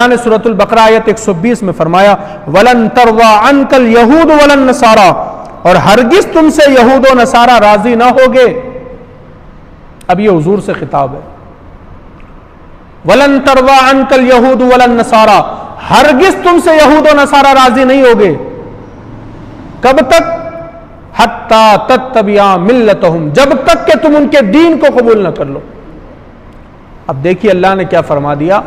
ने सूरतुल बकरा आयत 120 में फरमाया वलन तरवा अनकल यहूद वलन नसारा, और हरगिज तुमसे यहूद व नसारा राजी ना होगे। अब ये हुजूर से खिताब है। वलन तरवा अनकल यहूद वलन नसारा, हरगिज तुमसे यहूद व नसारा राजी नहीं होगे। कब तक? हत्ता तत्तबिया मिल्लतहुम, जब तक कि तुम उनके दीन को कबूल न कर लो। अब देखिए अल्लाह ने क्या फरमा दिया,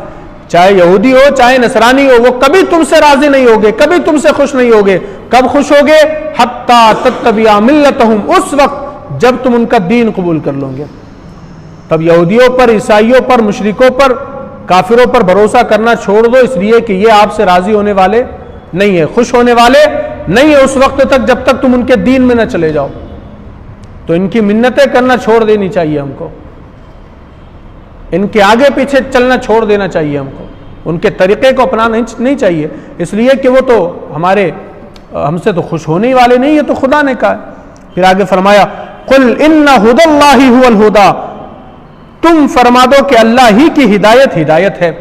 चाहे यहूदी हो चाहे नसरानी हो, वो कभी तुमसे राजी नहीं होगे, कभी तुमसे खुश नहीं होगे। कब खुश होगे? हत्ता तत्तबिया मिल्लतहुम, उस वक्त जब तुम उनका दीन कबूल कर लोगे। तब यहूदियों पर, ईसाइयों पर, मुशरिकों पर, काफिरों पर भरोसा करना छोड़ दो, इसलिए कि ये आपसे राजी होने वाले नहीं है, खुश होने वाले नहीं है उस वक्त तक जब तक तुम उनके दीन में न चले जाओ। तो इनकी मिन्नतें करना छोड़ देनी चाहिए हमको, इनके आगे पीछे चलना छोड़ देना चाहिए हमको, उनके तरीके को अपनाना नहीं चाहिए, इसलिए कि वो तो हमसे तो खुश होने वाले नहीं है, तो खुदा ने कहा। फिर आगे फरमाया कुल इन्ना हुदल्लाहि हुवल हुदा, तुम फरमा दो कि अल्लाह ही की हिदायत है।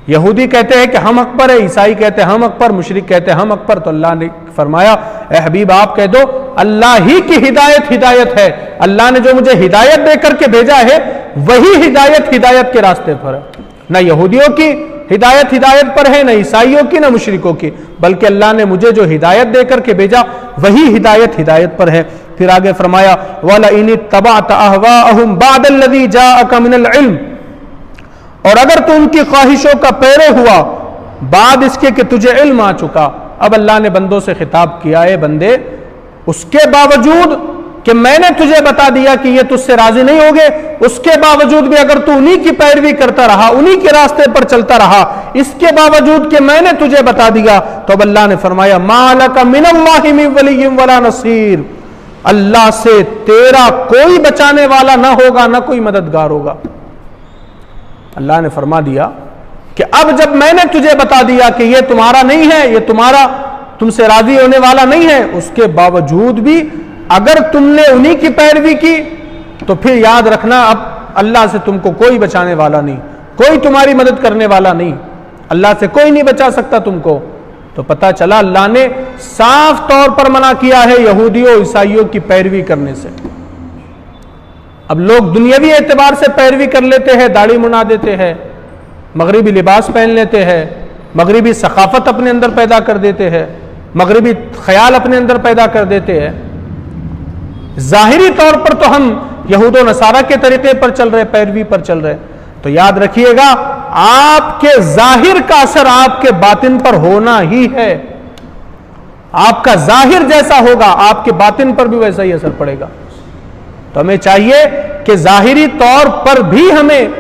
यहूदी कहते हैं कि हम हक पर है, ईसाई कहते हैं हम हक पर, मुशरिक कहते हैं हम हक पर, तो अल्लाह ने फरमाया ए हबीब आप कह दो अल्लाह ही की हिदायत है। अल्लाह ने जो मुझे हिदायत देकर के भेजा है वही हिदायत के रास्ते पर है। ना यहूदियों की हिदायत पर है, ना ईसाइयों की, ना मुशरिकों की, बल्कि अल्लाह ने मुझे जो हिदायत देकर के भेजा वही हिदायत पर है। फिर आगे फरमाया वला इन तबअत अहवाअहुम बअदल्लज़ी जाअका मिनल इल्म, और अगर तू उनकी ख्वाहिशों का पैरो हुआ बाद इसके कि तुझे इल्म आ चुका। अब अल्लाह ने बंदों से खिताब किया है, बंदे उसके बावजूद कि मैंने तुझे बता दिया कि ये तुझसे राजी नहीं होगे, उसके बावजूद भी अगर तू उन्हीं की पैरवी करता रहा, उन्हीं के रास्ते पर चलता रहा, इसके बावजूद कि मैंने तुझे बता दिया, तो अब अल्लाह ने फरमाया मालका मिनल्लाहि मिन वलिय्यिन वला नसीर, अल्लाह से तेरा कोई बचाने वाला ना होगा, ना कोई मददगार होगा। अल्लाह ने फरमा दिया कि अब जब मैंने तुझे बता दिया कि ये तुम्हारा नहीं है, ये तुमसे राजी होने वाला नहीं है, उसके बावजूद भी अगर तुमने उन्हीं की पैरवी की तो फिर याद रखना अब अल्लाह से तुमको कोई बचाने वाला नहीं, कोई तुम्हारी मदद करने वाला नहीं, अल्लाह से कोई नहीं बचा सकता तुमको। तो पता चला अल्लाह ने साफ तौर पर मना किया है यहूदियों ईसाइयों की पैरवी करने से। अब लोग दुनियावी एतबार से पैरवी कर लेते हैं, दाढ़ी मुंडा देते हैं, मगरिबी लिबास पहन लेते हैं, मगरिबी सकाफत अपने अंदर पैदा कर देते हैं, मगरिबी ख्याल अपने अंदर पैदा कर देते हैं। जाहिरी तौर पर तो हम यहूद व नसारा के तरीके पर चल रहे, पैरवी पर चल रहे, तो याद रखिएगा आपके जाहिर का असर आपके बातिन पर होना ही है। आपका जाहिर जैसा होगा आपके बातिन पर भी वैसा ही असर पड़ेगा। तो हमें चाहिए कि जाहिरी तौर पर भी हमें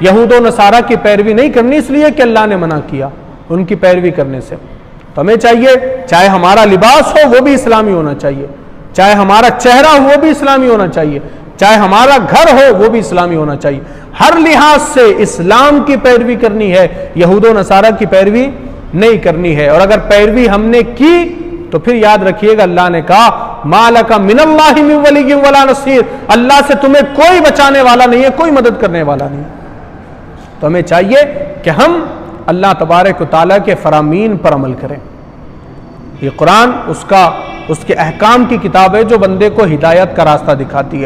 यहूद व नसारा की पैरवी नहीं करनी, इसलिए कि अल्लाह ने मना किया उनकी पैरवी करने से। तो हमें चाहिए चाहे हमारा लिबास हो वो भी इस्लामी होना चाहिए, चाहे हमारा चेहरा हो वो भी इस्लामी होना चाहिए, चाहे हमारा घर हो वो भी इस्लामी होना चाहिए। हर लिहाज से इस्लाम की पैरवी करनी है, यहूद व नसारा की पैरवी नहीं करनी है। और अगर पैरवी हमने की तो फिर याद रखिएगा अल्लाह ने कहा मालका मिनल्लाहि मिन वलिय्यिन वला नसीर, अल्लाह से तुम्हें कोई बचाने वाला नहीं है, कोई मदद करने वाला नहीं। तो हमें चाहिए कि हम अल्लाह तबारक व तआला के फरामीन पर अमल करें। ये कुरान उसके अहकाम की किताब है जो बंदे को हिदायत का रास्ता दिखाती है।